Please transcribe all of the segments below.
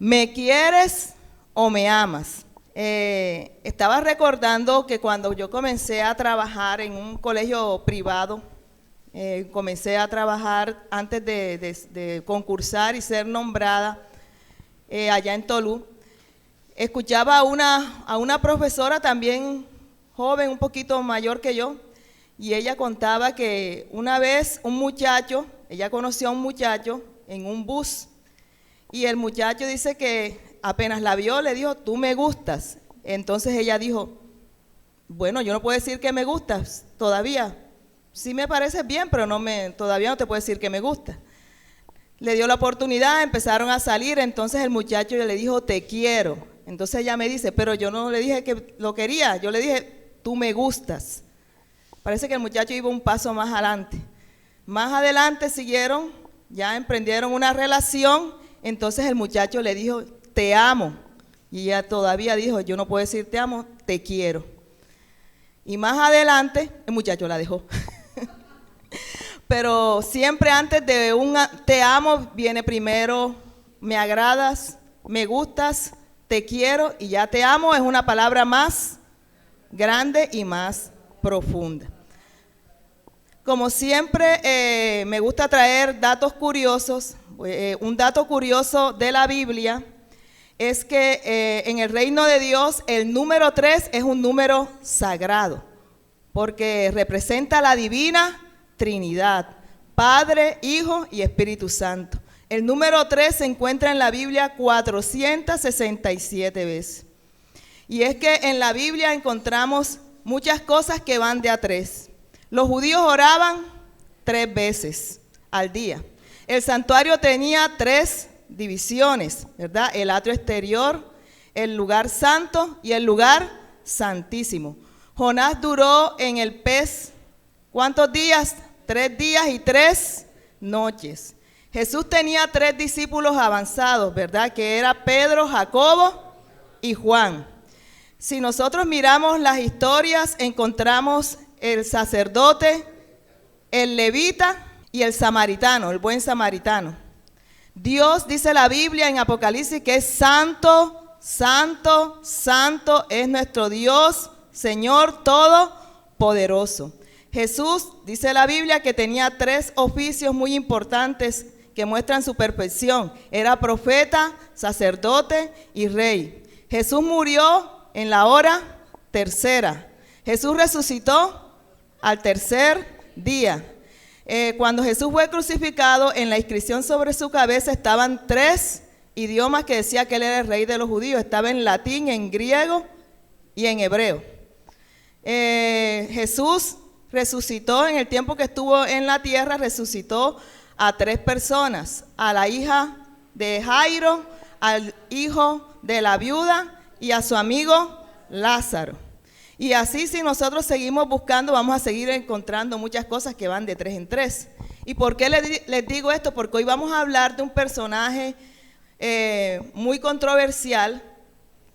¿Me quieres o me amas? Estaba recordando que cuando yo comencé a trabajar en un colegio privado, comencé a trabajar antes de concursar y ser nombrada allá en Tolú. Escuchaba a una profesora también joven, un poquito mayor que yo, y ella contaba que una vez ella conoció a un muchacho en un bus, y el muchacho dice que apenas la vio, le dijo, tú me gustas. Entonces ella dijo, bueno, yo no puedo decir que me gustas todavía. Sí me pareces bien, pero todavía no te puedo decir que me gusta. Le dio la oportunidad, empezaron a salir, entonces el muchacho le dijo, te quiero. Entonces ella me dice, pero yo no le dije que lo quería, yo le dije, tú me gustas. Parece que el muchacho iba un paso más adelante. Más adelante siguieron, ya emprendieron una relación, entonces el muchacho le dijo, te amo. Y ella todavía dijo, yo no puedo decir te amo, te quiero. Y más adelante, el muchacho la dejó. Pero siempre antes de un te amo, viene primero, me agradas, me gustas, te quiero, y ya te amo es una palabra más grande y más profunda. Como siempre, me gusta traer datos curiosos. Un dato curioso de la Biblia es que en el reino de Dios el número 3 es un número sagrado, porque representa la divina Trinidad, Padre, Hijo y Espíritu Santo. El número 3 se encuentra en la Biblia 467 veces. Y es que en la Biblia encontramos muchas cosas que van de a 3. Los judíos oraban 3 veces al día. El santuario tenía 3 divisiones, ¿verdad? El atrio exterior, el lugar santo y el lugar santísimo. Jonás duró en el pez, ¿cuántos días? 3 días y 3 noches. Jesús tenía 3 discípulos avanzados, ¿verdad? Que era Pedro, Jacobo y Juan. Si nosotros miramos las historias, encontramos el sacerdote, el levita y el samaritano, el buen samaritano. Dios, dice la Biblia en Apocalipsis, que es santo, santo, santo es nuestro Dios, Señor todopoderoso. Jesús, dice la Biblia, que tenía 3 oficios muy importantes que muestran su perfección. Era profeta, sacerdote y rey. Jesús murió en la hora tercera. Jesús resucitó al tercer día. Cuando Jesús fue crucificado, en la inscripción sobre su cabeza estaban 3 idiomas que decía que él era el rey de los judíos. Estaba en latín, en griego y en hebreo. Jesús resucitó en el tiempo que estuvo en la tierra, resucitó a 3 personas, a la hija de Jairo, al hijo de la viuda y a su amigo Lázaro. Y así, si nosotros seguimos buscando, vamos a seguir encontrando muchas cosas que van de 3 en 3. ¿Y por qué les digo esto? Porque hoy vamos a hablar de un personaje muy controversial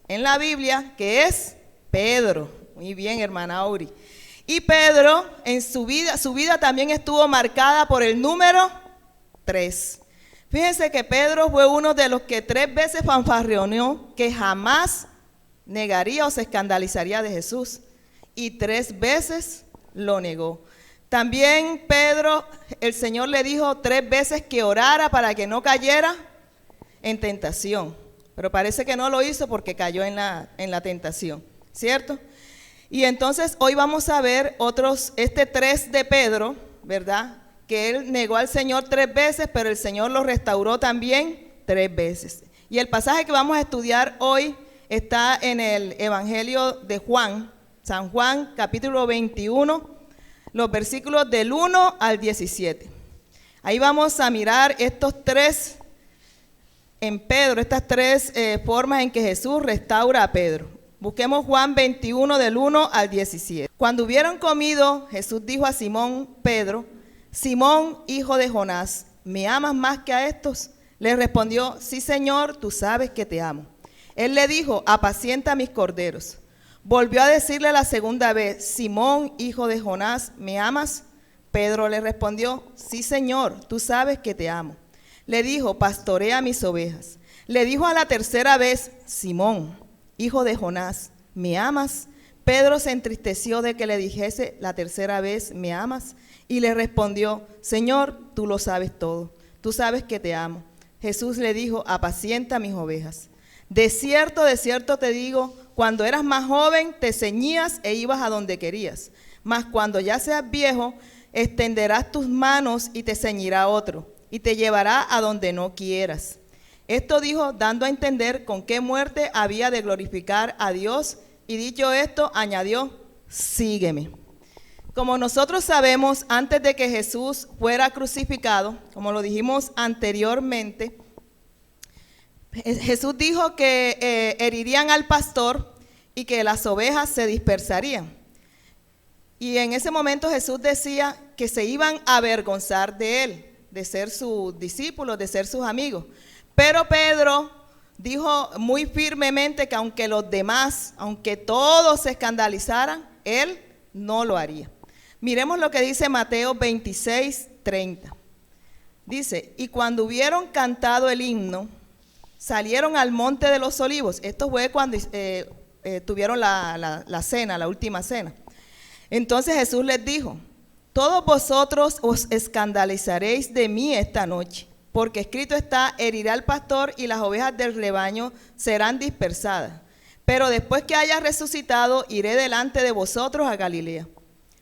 en la Biblia, que es Pedro. Muy bien, hermana Auri. Y Pedro, en su vida también estuvo marcada por el número 3. Fíjense que Pedro fue uno de los que 3 veces fanfarroneó que jamás negaría o se escandalizaría de Jesús, y 3 veces lo negó. También Pedro, el Señor le dijo 3 veces que orara para que no cayera en tentación, pero parece que no lo hizo porque cayó en la tentación, ¿cierto? Y entonces hoy vamos a ver este 3 de Pedro, ¿verdad? Que él negó al Señor 3 veces, pero el Señor lo restauró también 3 veces. Y el pasaje que vamos a estudiar hoy está en el Evangelio de Juan, San Juan, capítulo 21, los versículos del 1 al 17. Ahí vamos a mirar estos 3 en Pedro, estas 3 formas en que Jesús restaura a Pedro. Busquemos Juan 21 del 1 al 17. Cuando hubieron comido, Jesús dijo a Simón Pedro, Simón, hijo de Jonás, ¿me amas más que a estos? Le respondió, sí, Señor, tú sabes que te amo. Él le dijo, apacienta mis corderos. Volvió a decirle la segunda vez, Simón, hijo de Jonás, ¿me amas? Pedro le respondió, sí, Señor, tú sabes que te amo. Le dijo, pastorea mis ovejas. Le dijo a la tercera vez: Simón, hijo de Jonás, ¿me amas? Pedro se entristeció de que le dijese la tercera vez: ¿me amas? Y le respondió: Señor, tú lo sabes todo, tú sabes que te amo. Jesús le dijo: apacienta mis ovejas. De cierto te digo, cuando eras más joven te ceñías e ibas a donde querías, mas cuando ya seas viejo, extenderás tus manos y te ceñirá otro, y te llevará a donde no quieras. Esto dijo, dando a entender con qué muerte había de glorificar a Dios, y dicho esto, añadió: sígueme. Como nosotros sabemos, antes de que Jesús fuera crucificado, como lo dijimos anteriormente, Jesús dijo que herirían al pastor y que las ovejas se dispersarían. Y en ese momento Jesús decía que se iban a avergonzar de él, de ser sus discípulos, de ser sus amigos. Pero Pedro dijo muy firmemente que aunque los demás, aunque todos se escandalizaran, él no lo haría. Miremos lo que dice Mateo 26:30. Dice: y cuando hubieron cantado el himno, salieron al monte de los olivos. Esto fue cuando tuvieron la cena, la última cena. Entonces Jesús les dijo: todos vosotros os escandalizaréis de mí esta noche, porque escrito está: herirá al pastor y las ovejas del rebaño serán dispersadas. Pero después que haya resucitado, iré delante de vosotros a Galilea.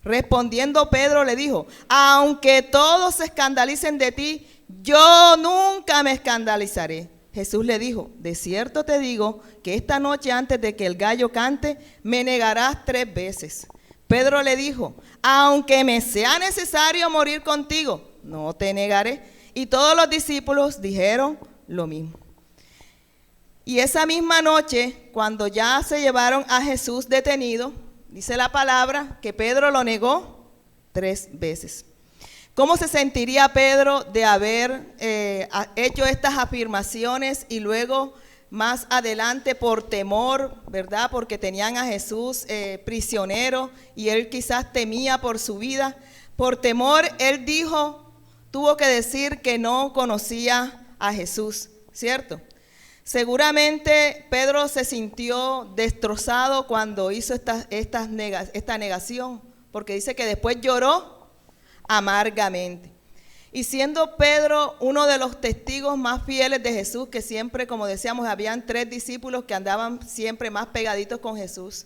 Respondiendo Pedro le dijo: aunque todos se escandalicen de ti, yo nunca me escandalizaré. Jesús le dijo: de cierto te digo que esta noche antes de que el gallo cante, me negarás 3 veces. Pedro le dijo: aunque me sea necesario morir contigo, no te negaré. Y todos los discípulos dijeron lo mismo. Y esa misma noche, cuando ya se llevaron a Jesús detenido, dice la palabra que Pedro lo negó 3 veces. ¿Cómo se sentiría Pedro de haber hecho estas afirmaciones y luego más adelante por temor, ¿verdad? Porque tenían a Jesús prisionero y él quizás temía por su vida. Por temor, él tuvo que decir que no conocía a Jesús, ¿cierto? Seguramente Pedro se sintió destrozado cuando hizo esta negación, porque dice que después lloró amargamente. Y siendo Pedro uno de los testigos más fieles de Jesús, que siempre, como decíamos, habían 3 discípulos que andaban siempre más pegaditos con Jesús.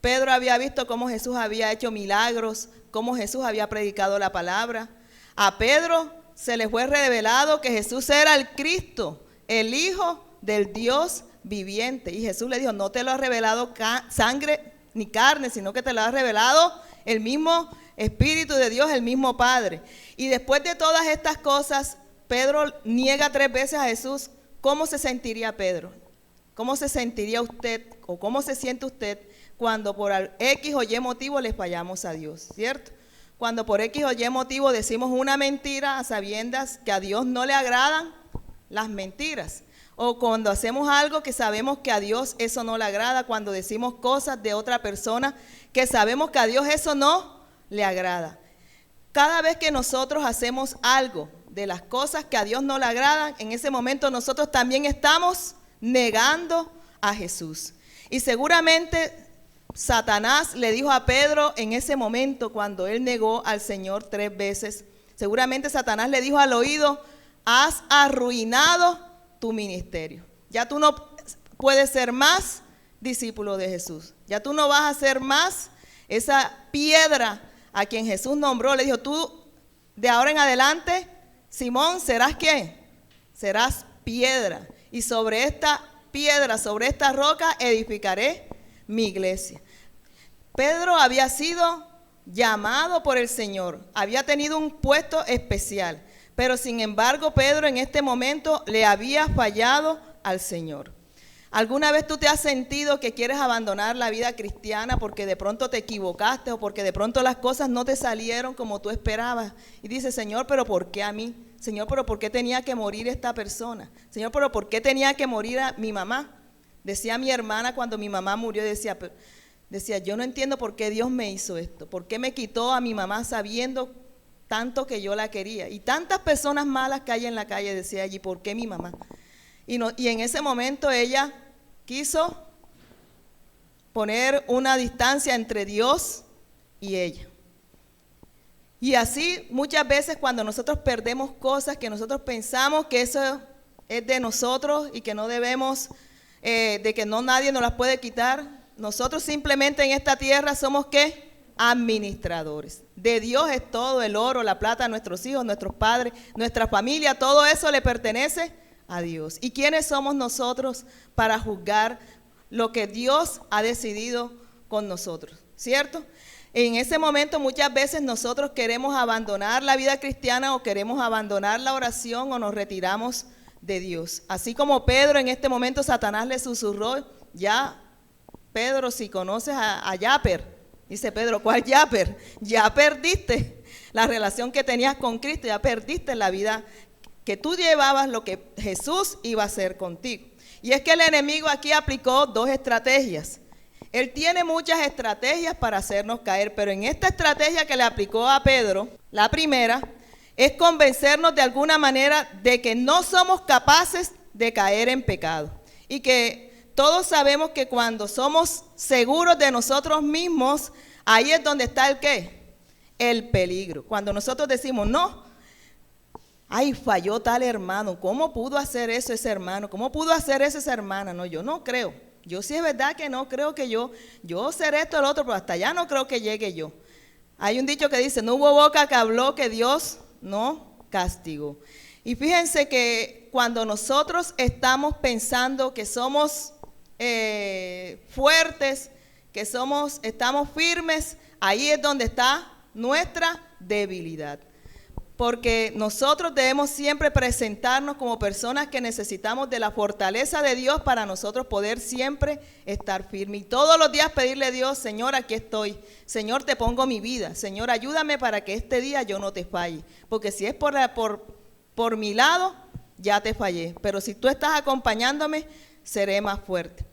Pedro había visto cómo Jesús había hecho milagros, cómo Jesús había predicado la palabra. A Pedro se le fue revelado que Jesús era el Cristo, el Hijo del Dios viviente. Y Jesús le dijo: no te lo ha revelado sangre ni carne, sino que te lo ha revelado el mismo Espíritu de Dios, el mismo Padre. Y después de todas estas cosas, Pedro niega 3 veces a Jesús. ¿Cómo se sentiría Pedro? ¿Cómo se sentiría usted o cómo se siente usted cuando por X o Y motivo le fallamos a Dios, ¿cierto? Cuando por X o Y motivo decimos una mentira a sabiendas que a Dios no le agradan las mentiras. O cuando hacemos algo que sabemos que a Dios eso no le agrada, cuando decimos cosas de otra persona que sabemos que a Dios eso no le agrada. Cada vez que nosotros hacemos algo de las cosas que a Dios no le agradan, en ese momento nosotros también estamos negando a Jesús. Y seguramente Satanás le dijo a Pedro en ese momento, cuando él negó al Señor 3 veces, seguramente Satanás le dijo al oído: has arruinado tu ministerio. Ya tú no puedes ser más discípulo de Jesús. Ya tú no vas a ser más esa piedra a quien Jesús nombró. Le dijo: tú de ahora en adelante, Simón, ¿serás qué? Serás piedra. Y sobre esta piedra, sobre esta roca, edificaré mi iglesia. Pedro había sido llamado por el Señor. Había tenido un puesto especial. Pero sin embargo, Pedro en este momento le había fallado al Señor. ¿Alguna vez tú te has sentido que quieres abandonar la vida cristiana porque de pronto te equivocaste o porque de pronto las cosas no te salieron como tú esperabas? Y dices: Señor, ¿pero por qué a mí? Señor, ¿pero por qué tenía que morir esta persona? Señor, ¿pero por qué tenía que morir a mi mamá? Decía mi hermana cuando mi mamá murió, decía, yo no entiendo por qué Dios me hizo esto. ¿Por qué me quitó a mi mamá sabiendo tanto que yo la quería? Y tantas personas malas que hay en la calle, decía allí, ¿por qué mi mamá? Y en ese momento ella quiso poner una distancia entre Dios y ella. Y así muchas veces cuando nosotros perdemos cosas que nosotros pensamos que eso es de nosotros y que no debemos, de que no nadie nos las puede quitar, nosotros simplemente en esta tierra somos ¿qué? Administradores. De Dios es todo, el oro, la plata, nuestros hijos, nuestros padres, nuestra familia, todo eso le pertenece a Dios. ¿Y quiénes somos nosotros para juzgar lo que Dios ha decidido con nosotros? ¿Cierto? En ese momento muchas veces nosotros queremos abandonar la vida cristiana o queremos abandonar la oración o nos retiramos de Dios. Así como Pedro en este momento Satanás le susurró, ya Pedro, si conoces a Yaper, dice Pedro, ¿cuál Yaper? Ya perdiste la relación que tenías con Cristo, ya perdiste la vida que tú llevabas, lo que Jesús iba a hacer contigo. Y es que el enemigo aquí aplicó dos estrategias. Él tiene muchas estrategias para hacernos caer, pero en esta estrategia que le aplicó a Pedro, la primera, es convencernos de alguna manera de que no somos capaces de caer en pecado. Y que todos sabemos que cuando somos seguros de nosotros mismos, ahí es donde está el ¿qué? El peligro. Cuando nosotros decimos, no, ay, falló tal hermano, ¿cómo pudo hacer eso ese hermano? ¿Cómo pudo hacer eso esa hermana? No, yo no creo. Yo sí es verdad que no creo que yo seré esto o lo otro, pero hasta allá no creo que llegue yo. Hay un dicho que dice, no hubo boca que habló que Dios no castigó. Y fíjense que cuando nosotros estamos pensando que somos fuertes, que estamos firmes, ahí es donde está nuestra debilidad. Porque nosotros debemos siempre presentarnos como personas que necesitamos de la fortaleza de Dios para nosotros poder siempre estar firmes. Y todos los días pedirle a Dios, Señor, aquí estoy. Señor, te pongo mi vida. Señor, ayúdame para que este día yo no te falle. Porque si es por mi lado, ya te fallé. Pero si tú estás acompañándome, seré más fuerte.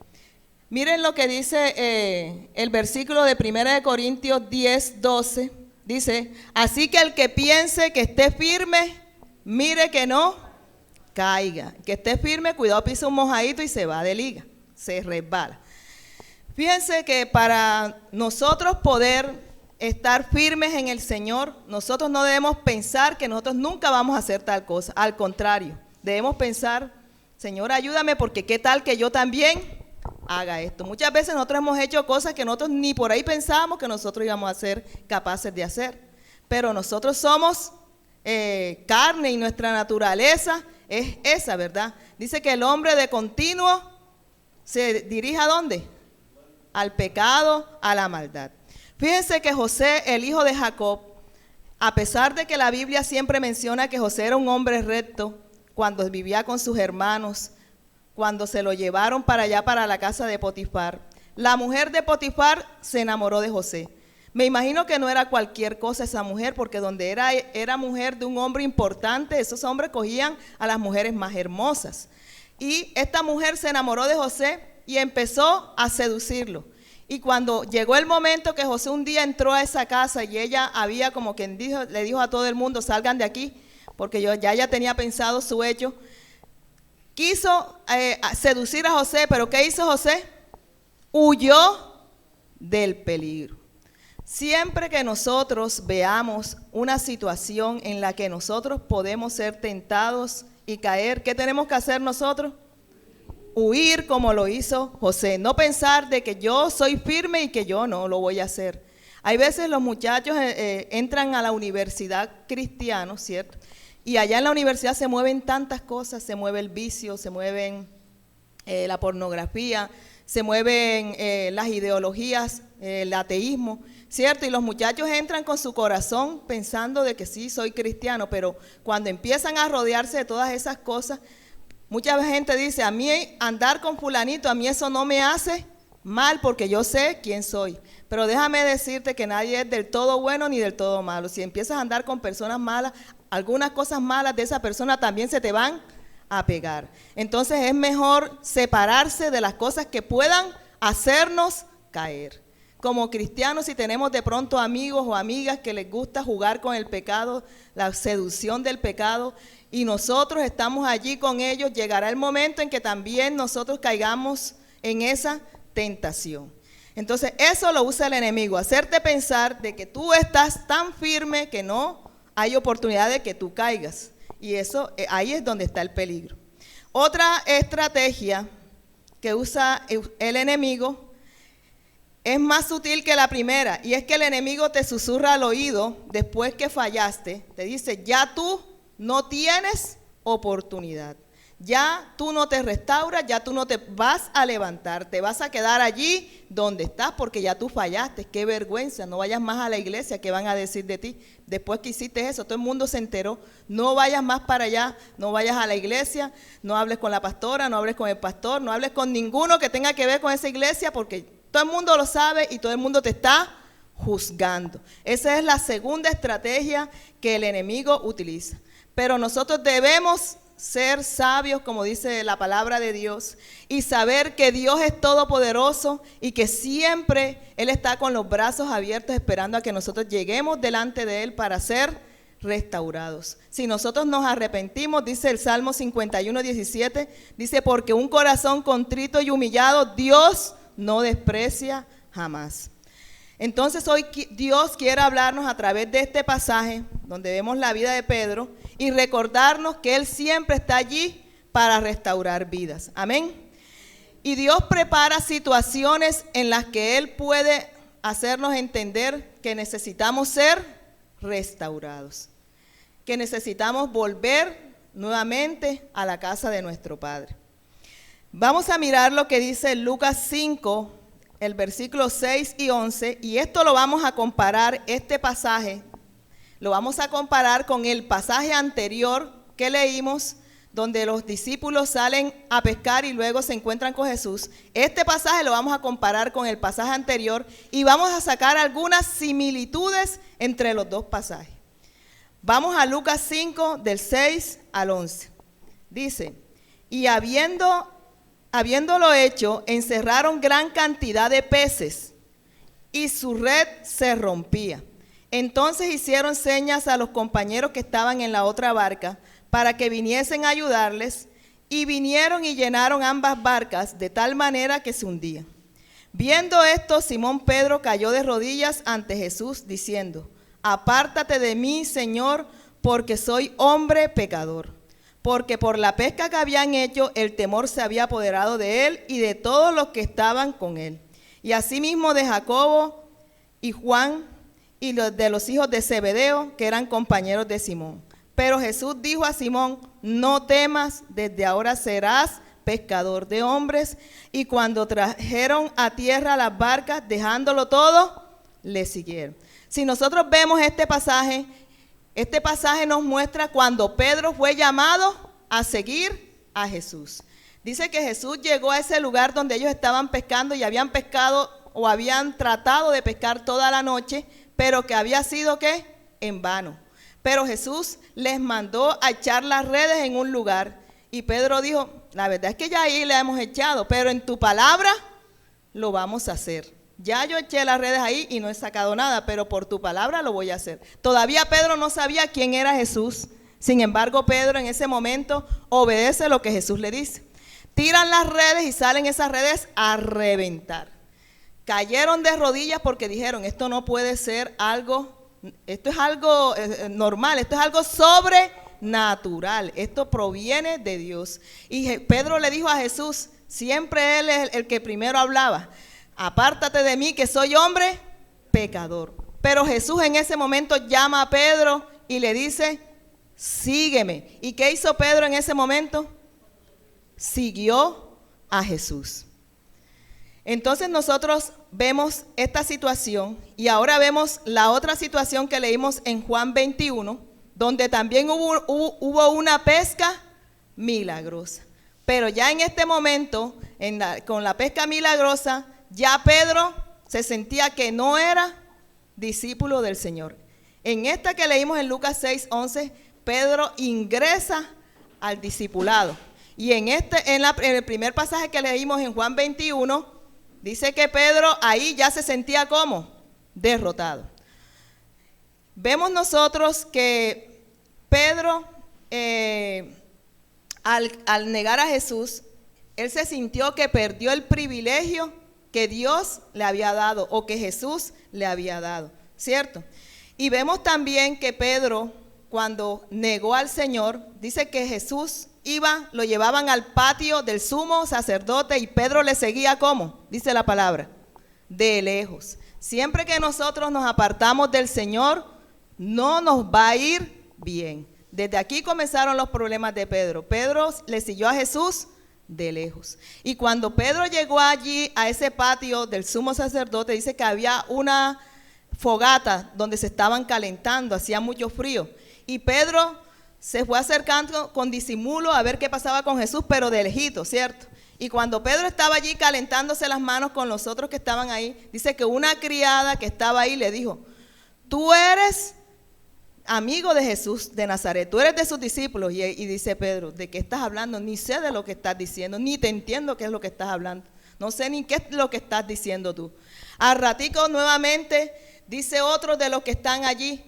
Miren lo que dice el versículo de 1 Corintios 10, 12. Dice, así que el que piense que esté firme, mire que no caiga. Que esté firme, cuidado, pisa un mojadito y se va de liga, se resbala. Fíjense que para nosotros poder estar firmes en el Señor, nosotros no debemos pensar que nosotros nunca vamos a hacer tal cosa. Al contrario, debemos pensar, Señor, ayúdame porque qué tal que yo también haga esto. Muchas veces nosotros hemos hecho cosas que nosotros ni por ahí pensábamos que nosotros íbamos a ser capaces de hacer, pero nosotros somos carne y nuestra naturaleza es esa, ¿verdad? Dice que el hombre de continuo se dirige ¿a dónde? Al pecado, a la maldad. Fíjense que José, el hijo de Jacob, a pesar de que la Biblia siempre menciona que José era un hombre recto cuando vivía con sus hermanos, cuando se lo llevaron para allá, para la casa de Potifar, la mujer de Potifar se enamoró de José. Me imagino que no era cualquier cosa esa mujer, porque donde era mujer de un hombre importante, esos hombres cogían a las mujeres más hermosas. Y esta mujer se enamoró de José y empezó a seducirlo. Y cuando llegó el momento que José un día entró a esa casa y ella había como quien le dijo a todo el mundo, salgan de aquí, porque ya tenía pensado su hecho. Quiso seducir a José, pero ¿qué hizo José? Huyó del peligro. Siempre que nosotros veamos una situación en la que nosotros podemos ser tentados y caer, ¿qué tenemos que hacer nosotros? Huir como lo hizo José. No pensar de que yo soy firme y que yo no lo voy a hacer. Hay veces los muchachos entran a la universidad cristiana, ¿cierto? Y allá en la universidad se mueven tantas cosas, se mueve el vicio, se mueven la pornografía, se mueven las ideologías, el ateísmo, ¿cierto? Y los muchachos entran con su corazón pensando de que sí, soy cristiano, pero cuando empiezan a rodearse de todas esas cosas, mucha gente dice, a mí andar con fulanito, a mí eso no me hace mal porque yo sé quién soy. Pero déjame decirte que nadie es del todo bueno ni del todo malo. Si empiezas a andar con personas malas, algunas cosas malas de esa persona también se te van a pegar. Entonces es mejor separarse de las cosas que puedan hacernos caer. Como cristianos, si tenemos de pronto amigos o amigas que les gusta jugar con el pecado, la seducción del pecado, y nosotros estamos allí con ellos, llegará el momento en que también nosotros caigamos en esa tentación. Entonces eso lo usa el enemigo, hacerte pensar de que tú estás tan firme que no hay oportunidad de que tú caigas. Y eso, ahí es donde está el peligro. Otra estrategia que usa el enemigo es más sutil que la primera, y es que el enemigo te susurra al oído después que fallaste, te dice, ya tú no tienes oportunidad, ya tú no te restauras, ya tú no te vas a levantar, te vas a quedar allí donde estás porque ya tú fallaste, qué vergüenza, no vayas más a la iglesia, ¿qué van a decir de ti? Después que hiciste eso, todo el mundo se enteró, no vayas más para allá, no vayas a la iglesia, no hables con la pastora, no hables con el pastor, no hables con ninguno que tenga que ver con esa iglesia porque todo el mundo lo sabe y todo el mundo te está juzgando. Esa es la segunda estrategia que el enemigo utiliza. Pero nosotros debemos ser sabios, como dice la palabra de Dios, y saber que Dios es todopoderoso y que siempre Él está con los brazos abiertos esperando a que nosotros lleguemos delante de Él para ser restaurados. Si nosotros nos arrepentimos, dice el Salmo 51:17, dice, porque un corazón contrito y humillado Dios no desprecia jamás. Entonces hoy Dios quiere hablarnos a través de este pasaje donde vemos la vida de Pedro y recordarnos que Él siempre está allí para restaurar vidas. Amén. Y Dios prepara situaciones en las que Él puede hacernos entender que necesitamos ser restaurados, que necesitamos volver nuevamente a la casa de nuestro Padre. Vamos a mirar lo que dice Lucas 5, el versículo 6 y 11, y esto lo vamos a comparar, este pasaje, lo vamos a comparar con el pasaje anterior que leímos, donde los discípulos salen a pescar y luego se encuentran con Jesús. Este pasaje lo vamos a comparar con el pasaje anterior y vamos a sacar algunas similitudes entre los dos pasajes. Vamos a Lucas 5, del 6 al 11. Dice, y habiéndolo hecho, encerraron gran cantidad de peces y su red se rompía. Entonces hicieron señas a los compañeros que estaban en la otra barca para que viniesen a ayudarles, y vinieron y llenaron ambas barcas de tal manera que se hundían. Viendo esto, Simón Pedro cayó de rodillas ante Jesús diciendo, apártate de mí, Señor, porque soy hombre pecador. Porque por la pesca que habían hecho, el temor se había apoderado de él y de todos los que estaban con él. Y asimismo de Jacobo y Juan y de los hijos de Zebedeo, que eran compañeros de Simón. Pero Jesús dijo a Simón, no temas, desde ahora serás pescador de hombres. Y cuando trajeron a tierra las barcas, dejándolo todo, le siguieron. Si nosotros vemos este pasaje nos muestra cuando Pedro fue llamado a seguir a Jesús. Dice que Jesús llegó a ese lugar donde ellos estaban pescando y habían pescado o habían tratado de pescar toda la noche, pero que había sido ¿qué? En vano. Pero Jesús les mandó a echar las redes en un lugar y Pedro dijo, la verdad es que ya ahí le hemos echado, pero en tu palabra lo vamos a hacer. Ya yo eché las redes ahí y no he sacado nada, pero por tu palabra lo voy a hacer. Todavía Pedro no sabía quién era Jesús. Sin embargo, Pedro en ese momento obedece lo que Jesús le dice. Tiran las redes y salen esas redes a reventar. Cayeron de rodillas porque dijeron, esto no puede ser algo, esto es algo normal, esto es algo sobrenatural, esto proviene de Dios. Y Pedro le dijo a Jesús, siempre él es el que primero hablaba, apártate de mí que soy hombre pecador. Pero Jesús en ese momento llama a Pedro y le dice, sígueme. ¿Y qué hizo Pedro en ese momento? Siguió a Jesús. Entonces nosotros vemos esta situación y ahora vemos la otra situación que leímos en Juan 21, donde también hubo una pesca milagrosa. Pero ya en este momento, con la pesca milagrosa, ya Pedro se sentía que no era discípulo del Señor. En esta que leímos en Lucas 6:11, Pedro ingresa al discipulado. Y en el primer pasaje que leímos en Juan 21, dice que Pedro ahí ya se sentía como derrotado. Vemos nosotros que Pedro al negar a Jesús, él se sintió que perdió el privilegio que Dios le había dado o que Jesús le había dado, ¿cierto? Y vemos también que Pedro, cuando negó al Señor, dice que Jesús lo llevaban al patio del sumo sacerdote y Pedro le seguía, ¿cómo? Dice la palabra, de lejos. Siempre que nosotros nos apartamos del Señor, no nos va a ir bien. Desde aquí comenzaron los problemas de Pedro. Pedro le siguió a Jesús de lejos. Y cuando Pedro llegó allí a ese patio del sumo sacerdote, dice que había una fogata donde se estaban calentando, hacía mucho frío. Y Pedro se fue acercando con disimulo a ver qué pasaba con Jesús, pero de lejito, ¿cierto? Y cuando Pedro estaba allí calentándose las manos con los otros que estaban ahí, dice que una criada que estaba ahí le dijo, tú eres amigo de Jesús de Nazaret, tú eres de sus discípulos. Y dice Pedro, ¿de qué estás hablando? Ni sé de lo que estás diciendo, ni te entiendo qué es lo que estás hablando. No sé ni qué es lo que estás diciendo tú. Al ratico nuevamente dice otro de los que están allí,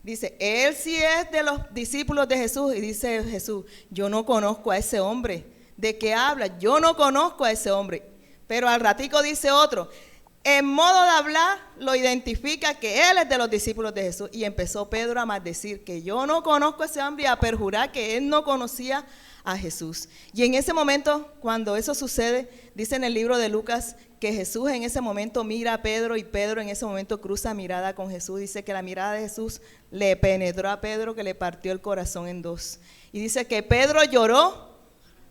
dice, él sí es de los discípulos de Jesús. Y dice Jesús, yo no conozco a ese hombre. ¿De qué habla? Yo no conozco a ese hombre. Pero al ratico dice otro, en modo de hablar lo identifica que él es de los discípulos de Jesús. Y empezó Pedro a maldecir que yo no conozco a ese hombre y a perjurar que él no conocía a Jesús. Y en ese momento, cuando eso sucede, dice en el libro de Lucas que Jesús en ese momento mira a Pedro y Pedro en ese momento cruza mirada con Jesús. Dice que la mirada de Jesús le penetró a Pedro, que le partió el corazón en dos. Y dice que Pedro lloró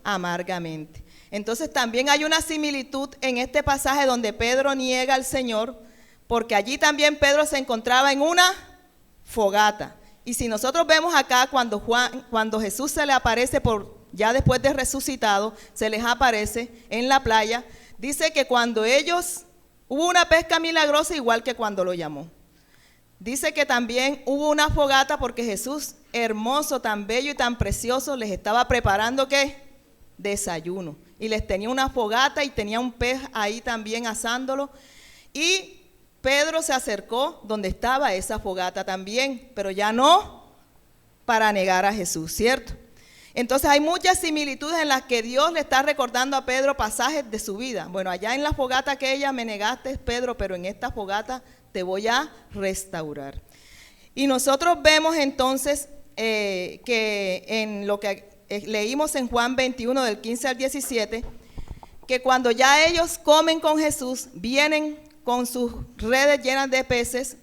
amargamente. Entonces también hay una similitud en este pasaje donde Pedro niega al Señor, porque allí también Pedro se encontraba en una fogata. Y si nosotros vemos acá cuando Jesús se le aparece ya después de resucitado, se les aparece en la playa, dice que cuando hubo una pesca milagrosa igual que cuando lo llamó. Dice que también hubo una fogata porque Jesús, hermoso, tan bello y tan precioso, les estaba preparando ¿qué? Desayuno. Y les tenía una fogata y tenía un pez ahí también asándolo. Y Pedro se acercó donde estaba esa fogata también, pero ya no para negar a Jesús, ¿cierto? Entonces hay muchas similitudes en las que Dios le está recordando a Pedro pasajes de su vida. Bueno, allá en la fogata aquella me negaste, Pedro, pero en esta fogata te voy a restaurar. Y nosotros vemos entonces que en lo que leímos en Juan 21 del 15 al 17, que cuando ya ellos comen con Jesús, vienen con sus redes llenas de peces,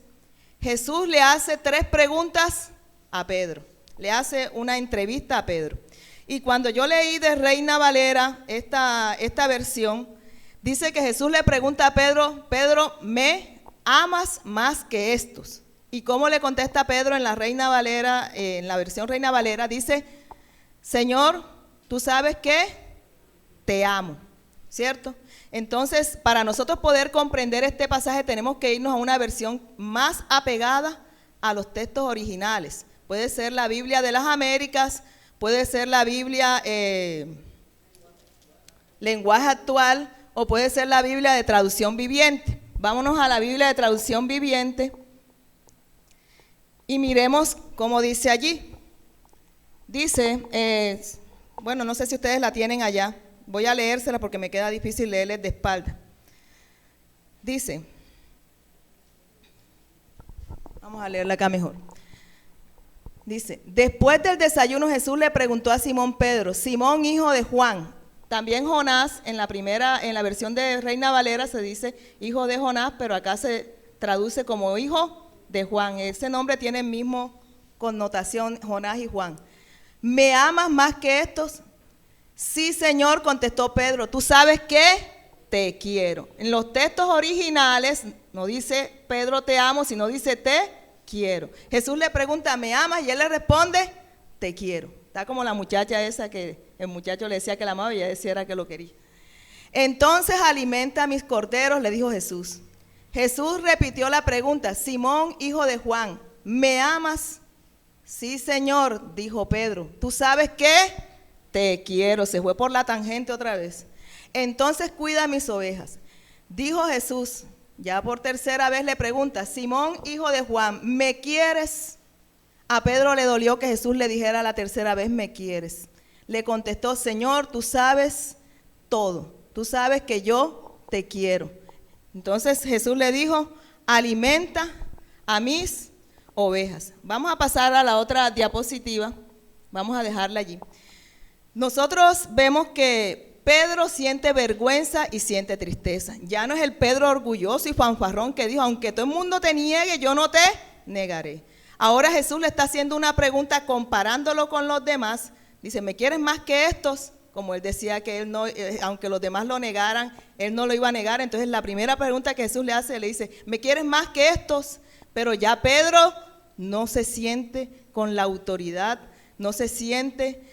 Jesús le hace 3 preguntas a Pedro, le hace una entrevista a Pedro. Y cuando yo leí de Reina Valera esta versión, dice que Jesús le pregunta a Pedro, Pedro, ¿me amas más que estos? ¿Y cómo le contesta Pedro en la Reina Valera, en la versión Reina Valera? Dice, Señor, tú sabes que te amo, ¿cierto? Entonces, para nosotros poder comprender este pasaje tenemos que irnos a una versión más apegada a los textos originales. Puede ser la Biblia de las Américas, puede ser la Biblia lenguaje actual o puede ser la Biblia de traducción viviente. Vámonos a la Biblia de traducción viviente y miremos cómo dice allí. Dice, bueno, no sé si ustedes la tienen allá, voy a leérsela porque me queda difícil leerles de espalda. Dice, vamos a leerla acá mejor. Dice, después del desayuno Jesús le preguntó a Simón Pedro, Simón hijo de Juan, también Jonás, en la versión de Reina Valera se dice hijo de Jonás, pero acá se traduce como hijo de Juan, ese nombre tiene el mismo connotación, Jonás y Juan. ¿Me amas más que estos? Sí, Señor, contestó Pedro, tú sabes que te quiero. En los textos originales no dice Pedro te amo, sino dice te quiero. Jesús le pregunta, ¿me amas? Y él le responde, te quiero. Está como la muchacha esa que el muchacho le decía que la amaba y ella decía que lo quería. Entonces alimenta a mis corderos, le dijo Jesús. Jesús repitió la pregunta, Simón, hijo de Juan, ¿me amas? Sí, Señor, dijo Pedro, ¿tú sabes qué? Te quiero. Se fue por la tangente otra vez. Entonces cuida mis ovejas. Dijo Jesús, ya por tercera vez le pregunta, Simón, hijo de Juan, ¿me quieres? A Pedro le dolió que Jesús le dijera la tercera vez, ¿me quieres? Le contestó, Señor, tú sabes todo. Tú sabes que yo te quiero. Entonces Jesús le dijo, alimenta a mis ovejas. Vamos a pasar a la otra diapositiva. Vamos a dejarla allí. Nosotros vemos que Pedro siente vergüenza y siente tristeza. Ya no es el Pedro orgulloso y fanfarrón que dijo, aunque todo el mundo te niegue, yo no te negaré. Ahora Jesús le está haciendo una pregunta comparándolo con los demás. Dice, ¿me quieres más que estos? Como él decía que él no, aunque los demás lo negaran, él no lo iba a negar. Entonces la primera pregunta que Jesús le hace, le dice, ¿me quieres más que estos? Pero ya Pedro no se siente con la autoridad, no se siente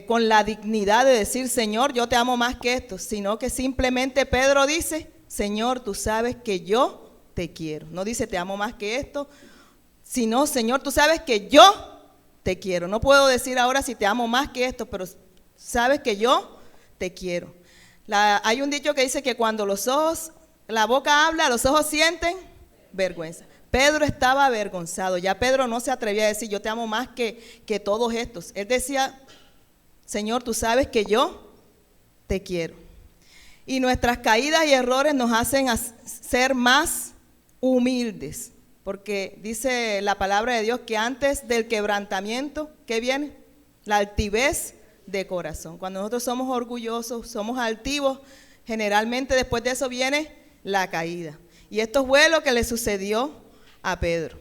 con la dignidad de decir, Señor, yo te amo más que estos, sino que simplemente Pedro dice, Señor, tú sabes que yo te quiero. No dice, te amo más que esto, sino, Señor, tú sabes que yo te quiero. No puedo decir ahora si te amo más que esto, pero sabes que yo te quiero. Hay un dicho que dice que cuando la boca habla, los ojos sienten vergüenza. Pedro estaba avergonzado. Ya Pedro no se atrevía a decir, yo te amo más que todos estos. Él decía, Señor, tú sabes que yo te quiero. Y nuestras caídas y errores nos hacen ser más humildes. Porque dice la palabra de Dios que antes del quebrantamiento, ¿qué viene? La altivez de corazón. Cuando nosotros somos orgullosos, somos altivos, generalmente después de eso viene la caída. Y esto fue lo que le sucedió a Pedro.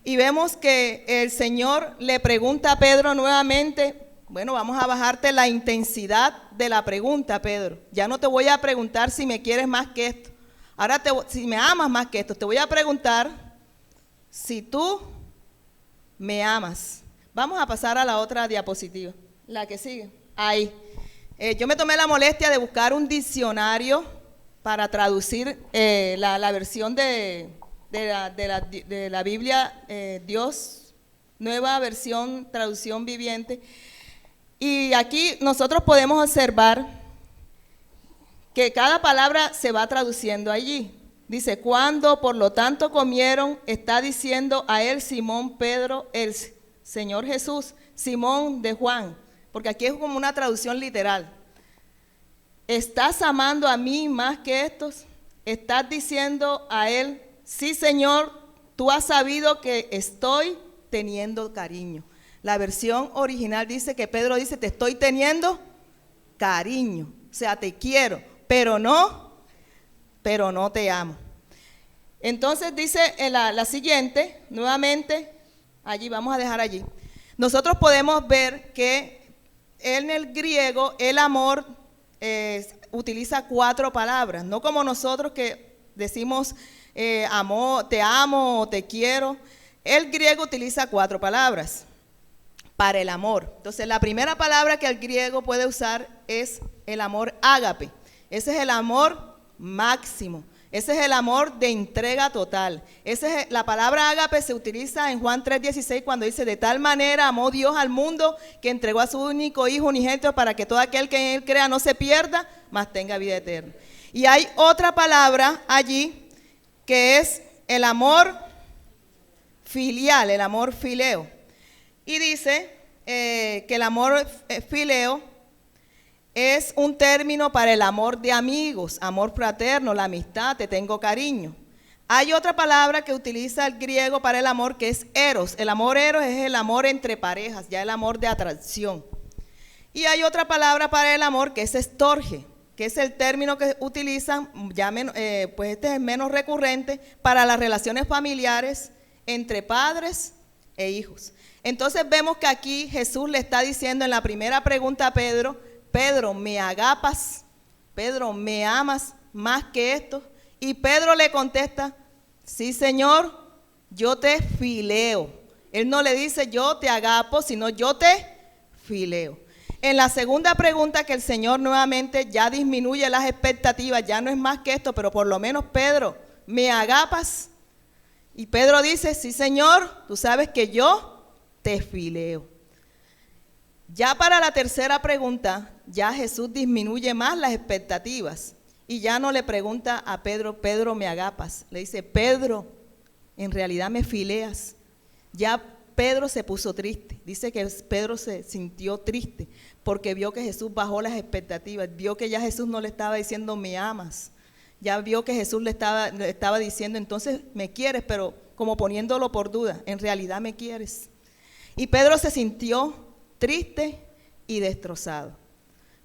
Y vemos que el Señor le pregunta a Pedro nuevamente, bueno, vamos a bajarte la intensidad de la pregunta, Pedro. Ya no te voy a preguntar si me quieres más que esto. Ahora, si me amas más que esto, te voy a preguntar si tú me amas. Vamos a pasar a la otra diapositiva, la que sigue. Ahí. Yo me tomé la molestia de buscar un diccionario para traducir la versión de la Biblia Dios, nueva versión, traducción viviente. Y aquí nosotros podemos observar que cada palabra se va traduciendo allí. Dice, cuando por lo tanto comieron, está diciendo a él Simón Pedro, el Señor Jesús, Simón de Juan, porque aquí es como una traducción literal. ¿Estás amando a mí más que estos? Estás diciendo a él, sí Señor, tú has sabido que estoy teniendo cariño. La versión original dice que Pedro dice, te estoy teniendo cariño, o sea, te quiero, pero no te amo. Entonces dice la siguiente, nuevamente, allí vamos a dejar allí. Nosotros podemos ver que en el griego el amor utiliza 4 palabras, no como nosotros que decimos te amo o te quiero. El griego utiliza 4 palabras para el amor. Entonces la primera palabra que el griego puede usar es el amor ágape. Ese es el amor máximo. Ese es el amor de entrega total. La palabra ágape se utiliza en Juan 3:16 cuando dice, de tal manera amó Dios al mundo que entregó a su único Hijo unigénito para que todo aquel que en él crea no se pierda, mas tenga vida eterna. Y hay otra palabra allí que es el amor filial, el amor fileo. Y dice que el amor fileo es un término para el amor de amigos, amor fraterno, la amistad, te tengo cariño. Hay otra palabra que utiliza el griego para el amor que es eros. El amor eros es el amor entre parejas, ya el amor de atracción. Y hay otra palabra para el amor que es estorge, que es el término que utilizan, pues este es menos recurrente, para las relaciones familiares entre padres e hijos. Entonces vemos que aquí Jesús le está diciendo en la primera pregunta a Pedro, Pedro, ¿me agapas? Pedro, ¿me amas más que esto? Y Pedro le contesta, sí Señor, yo te fileo. Él no le dice yo te agapo, sino yo te fileo. En la segunda pregunta que el Señor nuevamente ya disminuye las expectativas, ya no es más que esto, pero por lo menos Pedro, ¿me agapas? Y Pedro dice, sí Señor, tú sabes que yo te fileo. Ya para la tercera pregunta, ya Jesús disminuye más las expectativas y ya no le pregunta a Pedro, Pedro, ¿me agapas? Le dice, Pedro, en realidad me fileas. Ya Pedro se puso triste. Dice que Pedro se sintió triste porque vio que Jesús bajó las expectativas, vio que ya Jesús no le estaba diciendo me amas, ya vio que Jesús le estaba diciendo entonces me quieres, pero como poniéndolo por duda, en realidad me quieres. Y Pedro se sintió triste y destrozado.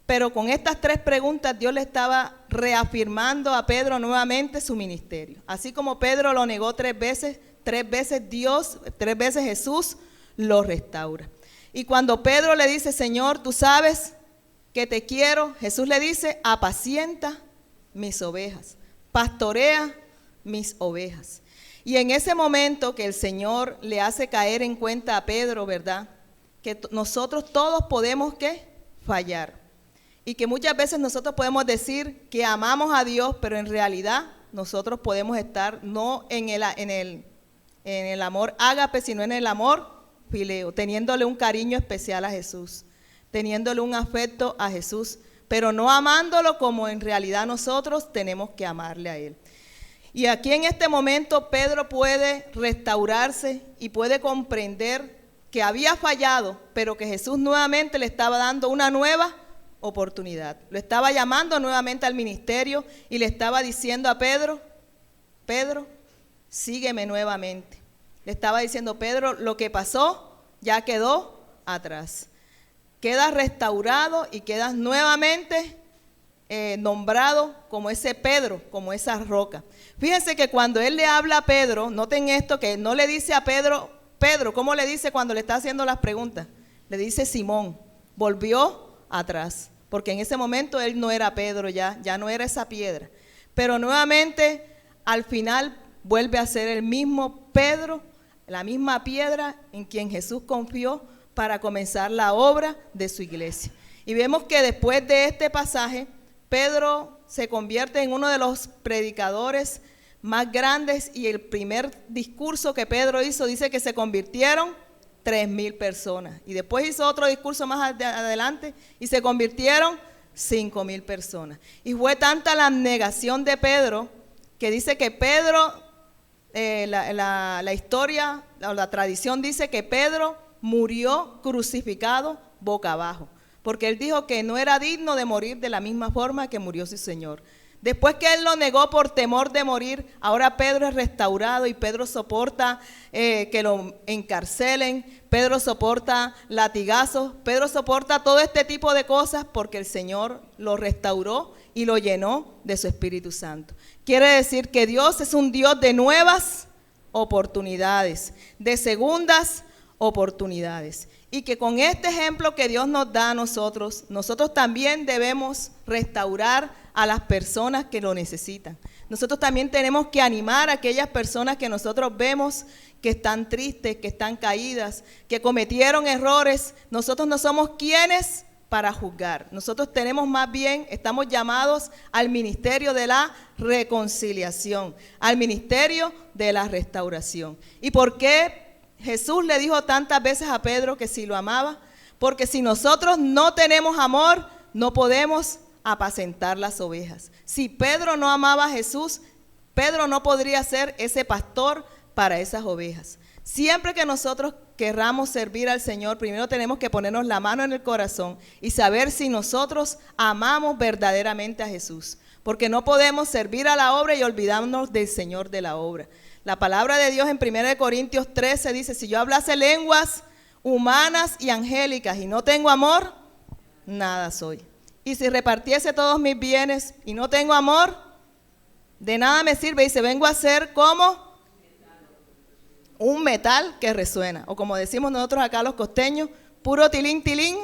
Pero con estas 3 preguntas Dios le estaba reafirmando a Pedro nuevamente su ministerio. Así como Pedro lo negó 3 veces, 3 veces Jesús lo restaura. Y cuando Pedro le dice, Señor, tú sabes que te quiero, Jesús le dice, apacienta mis ovejas, pastorea mis ovejas. Y en ese momento que el Señor le hace caer en cuenta a Pedro, ¿verdad? Que nosotros todos podemos, ¿qué? Fallar. Y que muchas veces nosotros podemos decir que amamos a Dios, pero en realidad nosotros podemos estar no en el amor ágape, sino en el amor fileo, teniéndole un cariño especial a Jesús, teniéndole un afecto a Jesús, pero no amándolo como en realidad nosotros tenemos que amarle a Él. Y aquí en este momento Pedro puede restaurarse y puede comprender que había fallado, pero que Jesús nuevamente le estaba dando una nueva oportunidad. Lo estaba llamando nuevamente al ministerio y le estaba diciendo a Pedro, Pedro, sígueme nuevamente. Le estaba diciendo, Pedro, lo que pasó ya quedó atrás. Quedas restaurado y quedas nuevamente nombrado como ese Pedro, como esa roca. Fíjense que cuando él le habla a Pedro, noten esto, que no le dice a Pedro, Pedro, ¿cómo le dice cuando le está haciendo las preguntas? Le dice Simón, volvió atrás, porque en ese momento él no era Pedro ya no era esa piedra. Pero nuevamente, al final, vuelve a ser el mismo Pedro, la misma piedra en quien Jesús confió para comenzar la obra de su iglesia. Y vemos que después de este pasaje, Pedro se convierte en uno de los predicadores más grandes y el primer discurso que Pedro hizo dice que se convirtieron 3,000 personas. Y después hizo otro discurso más adelante y se convirtieron 5,000 personas. Y fue tanta la abnegación de Pedro que dice que Pedro, la historia o la tradición dice que Pedro murió crucificado boca abajo, porque él dijo que no era digno de morir de la misma forma que murió su Señor. Después que él lo negó por temor de morir, ahora Pedro es restaurado y Pedro soporta que lo encarcelen, Pedro soporta latigazos, Pedro soporta todo este tipo de cosas porque el Señor lo restauró y lo llenó de su Espíritu Santo. Quiere decir que Dios es un Dios de nuevas oportunidades, de segundas oportunidades. Y que con este ejemplo que Dios nos da a nosotros también debemos restaurar a las personas que lo necesitan. Nosotros también tenemos que animar a aquellas personas que nosotros vemos que están tristes, que están caídas, que cometieron errores. Nosotros no somos quienes para juzgar. Nosotros tenemos más bien, estamos llamados al ministerio de la reconciliación, al ministerio de la restauración. ¿Y por qué Jesús le dijo tantas veces a Pedro que si lo amaba? Porque si nosotros no tenemos amor, no podemos apacentar las ovejas. Si Pedro no amaba a Jesús, Pedro no podría ser ese pastor para esas ovejas. Siempre que nosotros querramos servir al Señor, primero tenemos que ponernos la mano en el corazón y saber si nosotros amamos verdaderamente a Jesús. Porque no podemos servir a la obra y olvidarnos del Señor de la obra. La palabra de Dios en 1 Corintios 13 dice, si yo hablase lenguas humanas y angélicas y no tengo amor, nada soy. Y si repartiese todos mis bienes y no tengo amor, de nada me sirve. Dice, vengo a ser como un metal que resuena. O como decimos nosotros acá los costeños, puro tilín, tilín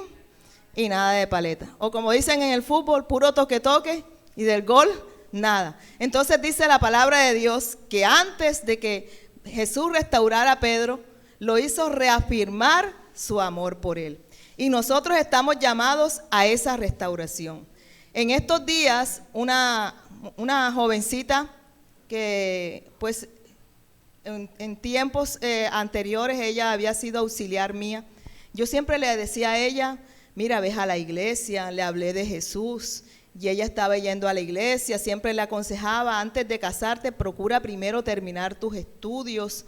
y nada de paleta. O como dicen en el fútbol, puro toque, toque y del gol, nada. Entonces dice la palabra de Dios que antes de que Jesús restaurara a Pedro, lo hizo reafirmar su amor por él. Y nosotros estamos llamados a esa restauración. En estos días, una jovencita que pues en tiempos anteriores ella había sido auxiliar mía. Yo siempre le decía a ella, mira, ves a la iglesia, le hablé de Jesús. Y ella estaba yendo a la iglesia, siempre le aconsejaba, antes de casarte, procura primero terminar tus estudios,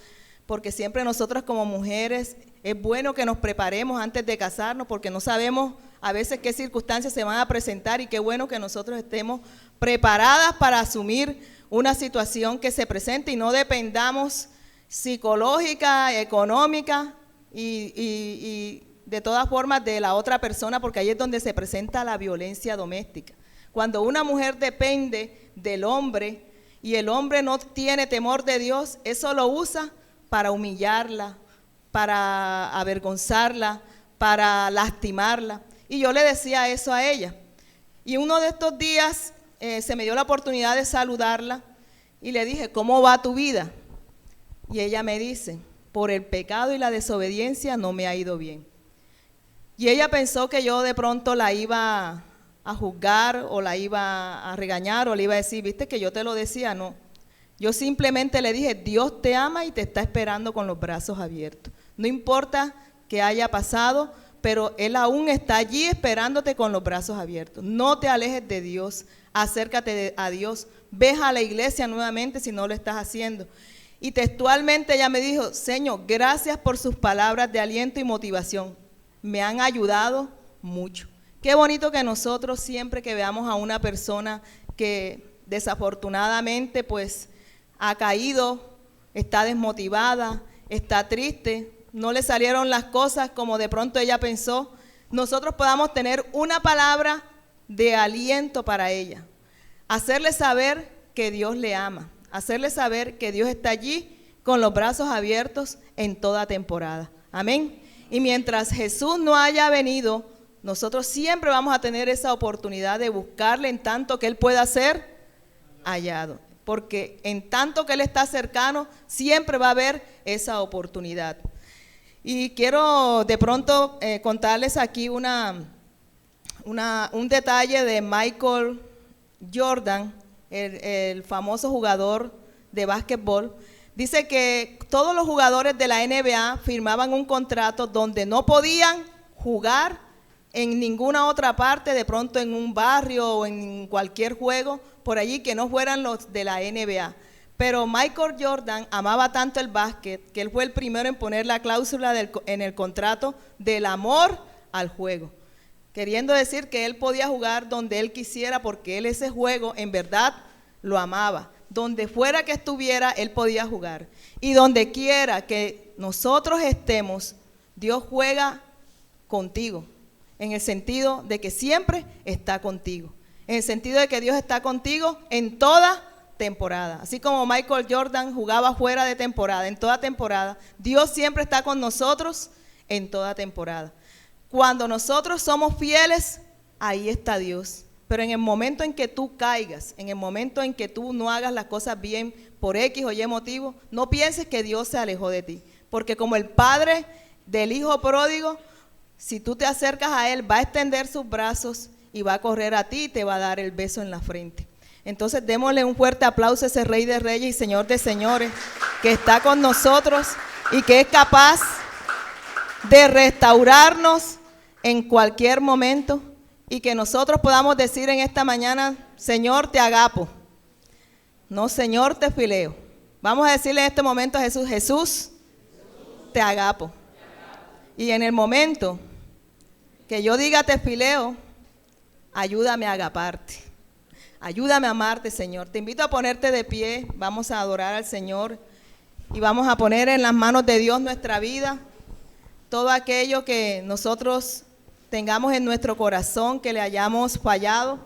porque siempre nosotras como mujeres Es bueno que nos preparemos antes de casarnos porque no sabemos a veces qué circunstancias se van a presentar y qué bueno que nosotros estemos preparadas para asumir una situación que se presente y no dependamos psicológica, económica y de todas formas de la otra persona, porque ahí es donde se presenta la violencia doméstica. Cuando una mujer depende del hombre y el hombre no tiene temor de Dios, eso lo usa para humillarla, para avergonzarla, para lastimarla. Y yo le decía eso a ella. Y uno de estos días se me dio la oportunidad de saludarla y le dije, ¿cómo va tu vida? Y ella me dice, por el pecado y la desobediencia no me ha ido bien. Y ella pensó que yo de pronto la iba a juzgar o la iba a regañar o le iba a decir, viste que yo te lo decía, no. Yo simplemente le dije, Dios te ama y te está esperando con los brazos abiertos. No importa qué haya pasado, pero Él aún está allí esperándote con los brazos abiertos. No te alejes de Dios, acércate a Dios, ve a la iglesia nuevamente si no lo estás haciendo. Y textualmente ella me dijo, Señor, gracias por sus palabras de aliento y motivación. Me han ayudado mucho. Qué bonito que nosotros siempre que veamos a una persona que desafortunadamente pues ha caído, está desmotivada, está triste, no le salieron las cosas como de pronto ella pensó, nosotros podamos tener una palabra de aliento para ella, hacerle saber que Dios le ama, hacerle saber que Dios está allí con los brazos abiertos en toda temporada. Amén. Y mientras Jesús no haya venido, nosotros siempre vamos a tener esa oportunidad de buscarle en tanto que Él pueda ser hallado. Porque en tanto que Él está cercano, siempre va a haber esa oportunidad. Y quiero de pronto contarles aquí un detalle de Michael Jordan, el famoso jugador de básquetbol. Dice que todos los jugadores de la NBA firmaban un contrato donde no podían jugar en ninguna otra parte, de pronto en un barrio o en cualquier juego por allí que no fueran los de la NBA. Pero Michael Jordan amaba tanto el básquet que él fue el primero en poner la cláusula en el contrato del amor al juego, queriendo decir que él podía jugar donde él quisiera porque él ese juego en verdad lo amaba. Donde fuera que estuviera, él podía jugar. Y donde quiera que nosotros estemos, Dios juega contigo, en el sentido de que siempre está contigo, en el sentido de que Dios está contigo en toda temporada. Así como Michael Jordan jugaba fuera de temporada, en toda temporada, Dios siempre está con nosotros en toda temporada. Cuando nosotros somos fieles, ahí está Dios. Pero en el momento en que tú caigas, en el momento en que tú no hagas las cosas bien por X o Y motivo, no pienses que Dios se alejó de ti. Porque como el padre del hijo pródigo, si tú te acercas a Él, va a extender sus brazos y va a correr a ti y te va a dar el beso en la frente. Entonces démosle un fuerte aplauso a ese Rey de Reyes y Señor de Señores que está con nosotros y que es capaz de restaurarnos en cualquier momento. Y que nosotros podamos decir en esta mañana, Señor, te agapo. No, Señor, te fileo. Vamos a decirle en este momento a Jesús, Jesús, te agapo. Y en el momento que yo diga te fileo, ayúdame a agaparte. Ayúdame a amarte, Señor. Te invito a ponerte de pie. Vamos a adorar al Señor. Y vamos a poner en las manos de Dios nuestra vida. Todo aquello que nosotros tengamos en nuestro corazón que le hayamos fallado.